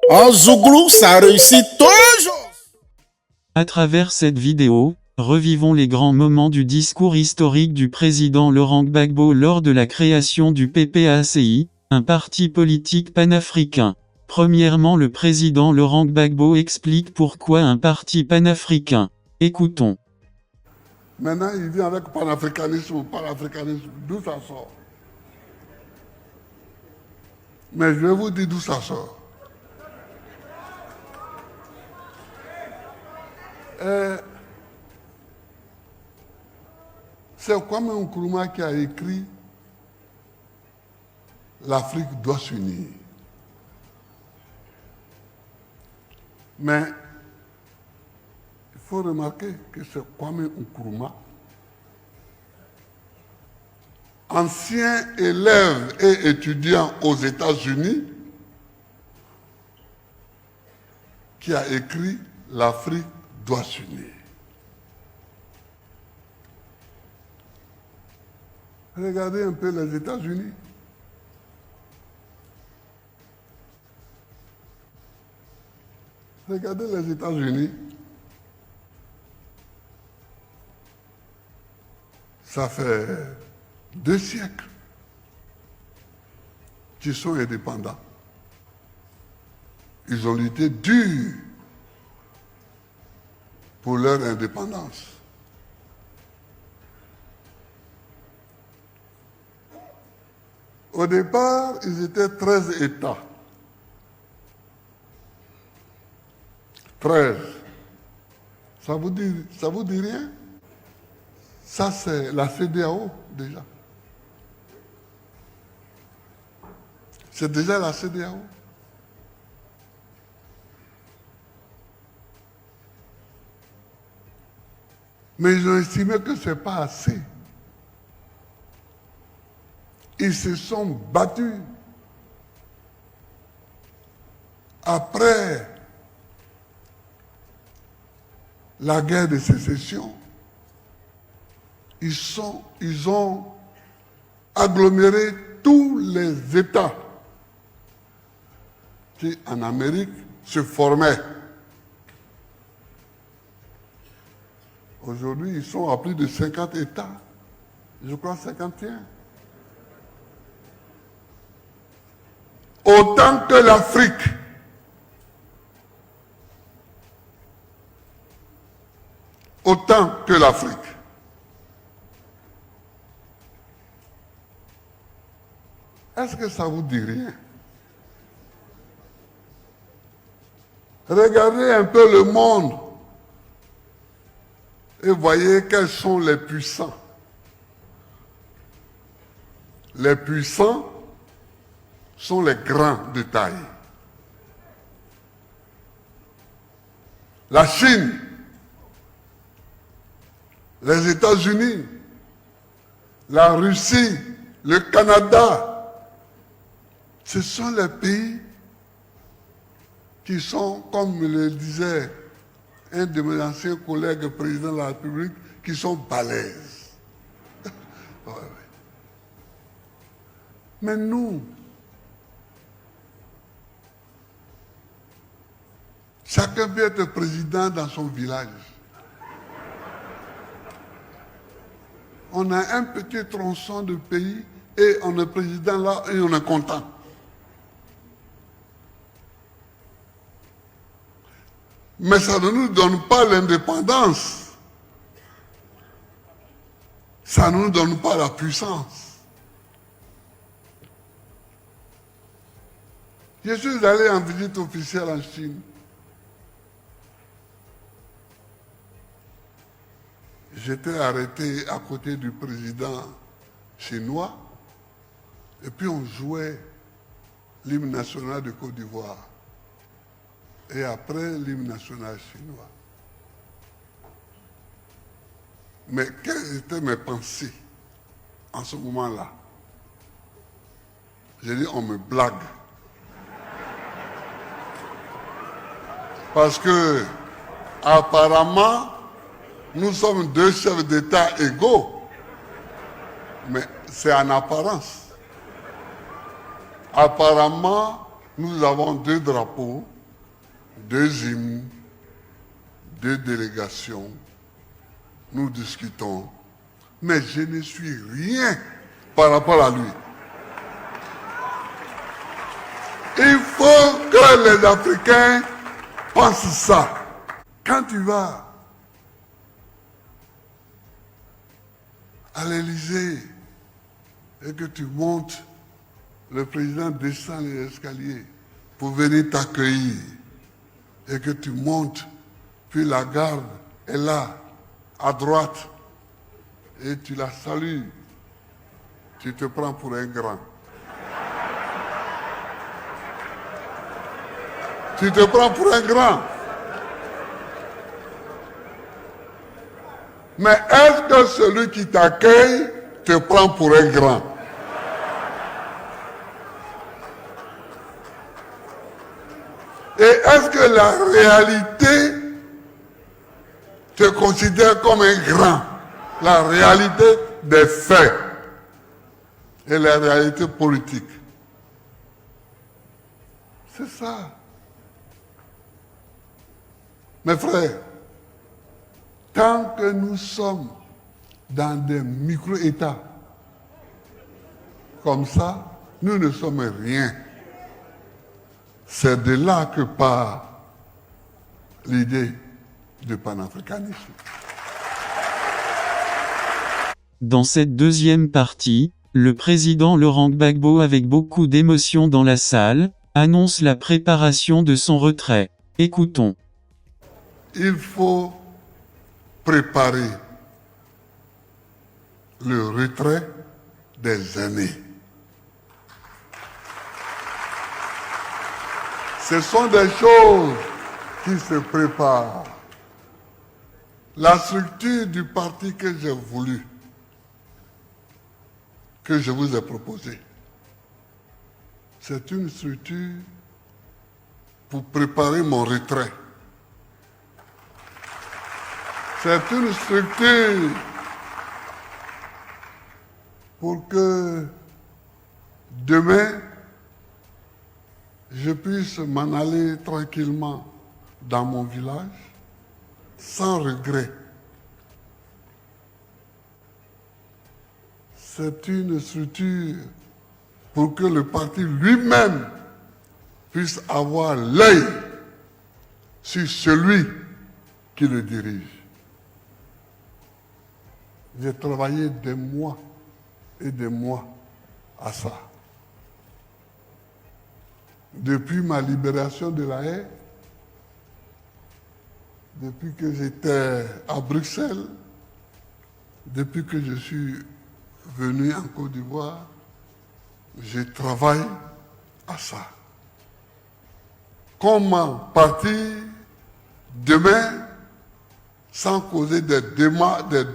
En Zouglou, ça réussit toujours. À travers cette vidéo, revivons les grands moments du discours historique du président Laurent Gbagbo lors de la création du PPACI, un parti politique panafricain. Premièrement, le président Laurent Gbagbo explique pourquoi un parti panafricain. Écoutons. Maintenant, il vient avec panafricanisme, d'où ça sort? Mais je vais vous dire d'où ça sort. C'est Kwame Nkrumah qui a écrit l'Afrique doit s'unir. Mais il faut remarquer que c'est Kwame Nkrumah, ancien élève et étudiant aux États-Unis, qui a écrit l'Afrique doit s'unir. Regardez un peu les États-Unis. Regardez les États-Unis. Ça fait 2 siècles qu'ils sont indépendants. Ils ont lutté dur pour leur indépendance. Au départ, ils étaient 13 États. 13. Ça vous dit rien? Ça, c'est la CEDEAO, déjà. C'est déjà la CEDEAO. Mais ils ont estimé que ce n'est pas assez. Ils se sont battus. Après la guerre de sécession, ils ont aggloméré tous les États qui, en Amérique, se formaient. Aujourd'hui, ils sont à plus de 50 États. Je crois 51. Autant que l'Afrique. Autant que l'Afrique. Est-ce que ça vous dit rien? Regardez un peu le monde et voyez quels sont les puissants. Les puissants sont les grands de taille. La Chine, les États-Unis, la Russie, le Canada, ce sont les pays qui sont, comme le disait un de mes anciens collègues président de la République, qui sont balèzes. Ouais. Mais nous, chacun peut être président dans son village. On a un petit tronçon de pays et on est président là et on est content. Mais ça ne nous donne pas l'indépendance. Ça ne nous donne pas la puissance. Je suis allé en visite officielle en Chine. J'étais arrêté à côté du président chinois et puis on jouait l'hymne national de Côte d'Ivoire et après l'hymne national chinois. Mais quelles étaient mes pensées en ce moment-là? J'ai dit, on me blague. Parce que, apparemment, nous sommes 2 chefs d'État égaux. Mais c'est en apparence. Apparemment, nous avons 2 drapeaux 2 hymnes, 2 délégations, nous discutons, mais je ne suis rien par rapport à lui. Il faut que les Africains pensent ça. Quand tu vas à l'Élysée et que tu montes, le président descend les escaliers pour venir t'accueillir et que tu montes, puis la garde est là, à droite, et tu la salues, tu te prends pour un grand. Tu te prends pour un grand. Mais est-ce que celui qui t'accueille te prend pour un grand? Et est-ce que la réalité te considère comme un grand? La réalité des faits et la réalité politique. C'est ça. Mes frères, tant que nous sommes dans des micro-États comme ça, nous ne sommes rien. C'est de là que part l'idée du panafricanisme. Dans cette deuxième partie, le président Laurent Gbagbo, avec beaucoup d'émotion dans la salle, annonce la préparation de son retrait. Écoutons. Il faut préparer le retrait des aînés. Ce sont des choses qui se préparent. La structure du parti que j'ai voulu, que je vous ai proposée, c'est une structure pour préparer mon retrait. C'est une structure pour que demain, je puisse m'en aller tranquillement dans mon village, sans regret. C'est une structure pour que le parti lui-même puisse avoir l'œil sur celui qui le dirige. J'ai travaillé des mois et des mois à ça. Depuis ma libération de la haie, depuis que j'étais à Bruxelles, depuis que je suis venu en Côte d'Ivoire, je travaille à ça. Comment partir demain sans causer des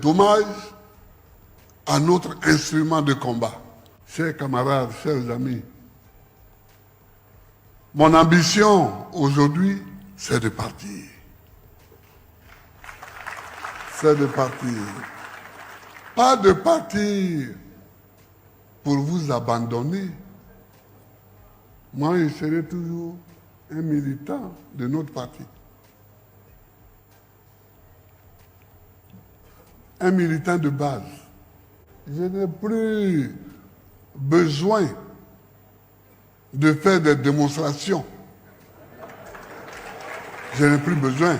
dommages à notre instrument de combat? Chers camarades, chers amis, mon ambition aujourd'hui, c'est de partir. C'est de partir. Pas de partir pour vous abandonner. Moi, je serai toujours un militant de notre parti. Un militant de base. Je n'ai plus besoin de faire des démonstrations. Je n'ai plus besoin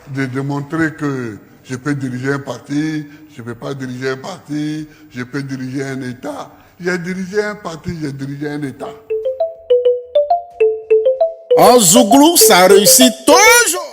de démontrer que je peux diriger un parti, je ne peux pas diriger un parti, je peux diriger un État. J'ai dirigé un parti, j'ai dirigé un État. En Zouglou, ça réussit toujours.